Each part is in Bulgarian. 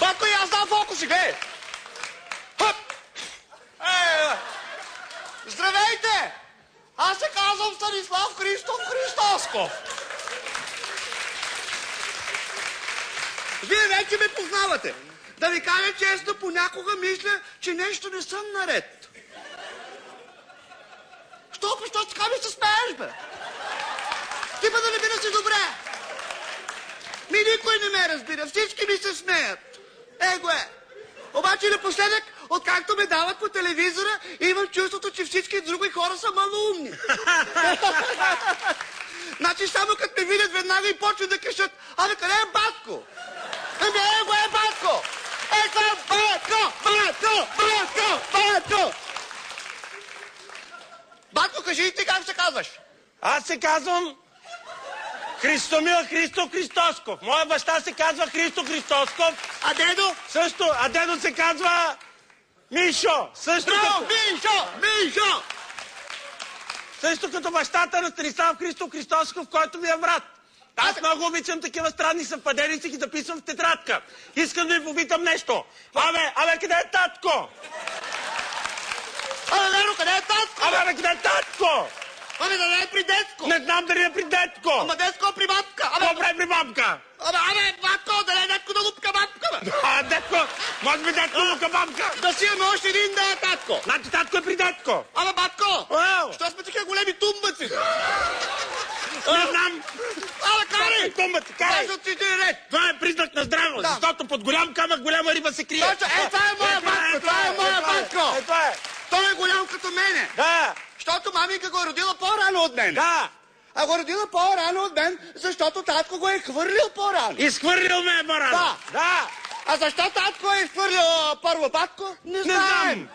Батко, и аз дам фокуси, гледай! Хъп! Здравейте! Аз се казвам Станислав Христов Христосков. Вие вече ме познавате. Да ви кажа честно, понякога мисля, че нещо не съм наред. Що така ми се смееш, бе? Ти да не бира си добре. Никой не ме разбира, всички ми се смеят. Его е. Обаче напоследък, откакто ме дават по телевизора, имам чувството, че всички други хора са малоумни. Значи само като ме видят веднага и почват да кажат: абе, къде е Батко? Ами, его е Батко! Ето е Батко! Батко, кажи ти как се казваш? Аз се казвам Христомил Христо Христосков. Моя баща се казва Христо Христосков. А дедо? Също. А дедо се казва Мишо. Също Браво, като... Мишо! Също като бащата на Станислав Христо Христосков, който ми е брат. Аз много обичам такива странни съвпадения и си ги записвам в тетрадка. Искам да ви попитам нещо. Абе, къде е татко? Абе, Леро, къде е татко? Абе, къде е татко? Абе, да не е при детско. Не знам дали е при детко. Ама детско при бабка. Какво прави при бабка? Абе, Батко, да не е детко да лупка бабка, бе. Детко, може би детко лука бабка. Да си имаме още един да е татко. Значи татко е при детко. Абе, Батко, Ау. що сме такива големи тумбаци? Не знам. Абе, карай! Тумбаци, карай. Кажат си един ред. Това е признак на здраво, Да. защото под голям камък голяма риба се крие. Точно, това е моя Батко, това е моя Батко. Това е. Той е голям като мене. Да. Защото маминка го е родила по-рано от мен. Да. А го е родила по-рано от мен, защото татко го е хвърлил по-рано. Изхвърлил ме е баран. Да. А защо татко е изхвърлил първо Батко? Не знаем.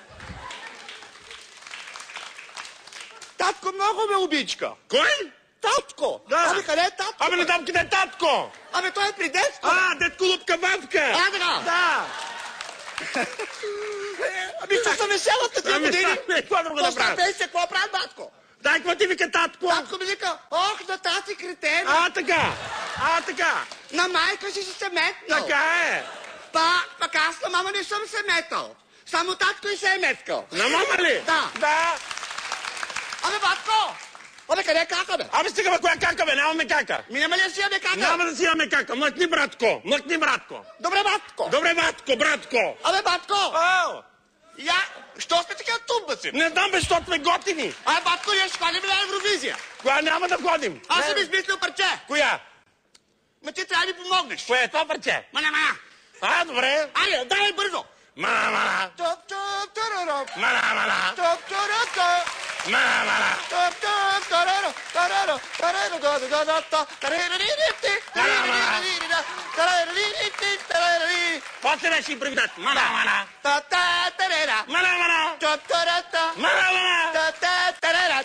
Татко много ме обичка. Кой? Татко. Да. Абе, къде е татко? Абе, не знам къде е татко. Абе, той е при детско. Детко лупка бабка. Така. Да. Ами, що са веселата тия години? Какво друго да правя? Пенсия, какво прави Батко? Дай, какво ти вика татко? Татко ми вика: ох, на тати кретен. Така. На майка си се метнал. Така е. Пак аз на мама не съм се метал. Само татко и се е меткал. На мама ли? Да. Да. Абе, Батко! Абе, къде е кака, бе? Абе, стига, коя кака, бе? Нямаме кака. Минаме ли да си имаме кака? Няма да си имаме кака. Млъкни, братко. Добре, Батко. Добре, братко. Абе, Батко! Ау. Що сте така тумбаци? Не знам, бе, защото сме готини. Абе, Батко, ние ще ходим на Евровизия. Коя няма да ходим? Аз съм измислил парче. Коя? Ма ти трябва да ми помогнеш. Кое е това парче? Мана. Добре. Айде, дай бързо. Мана. Топ-топ-тарарап. Мана. Топ-топ-топ. Мана. Топ-топ-тарарап. Тарарап. Тарарап. После беше импровизация. Мана. Та-та-тарара. Мана. Топ-тарата. Мана. Та-та-тарара.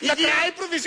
Накрая импровизираме.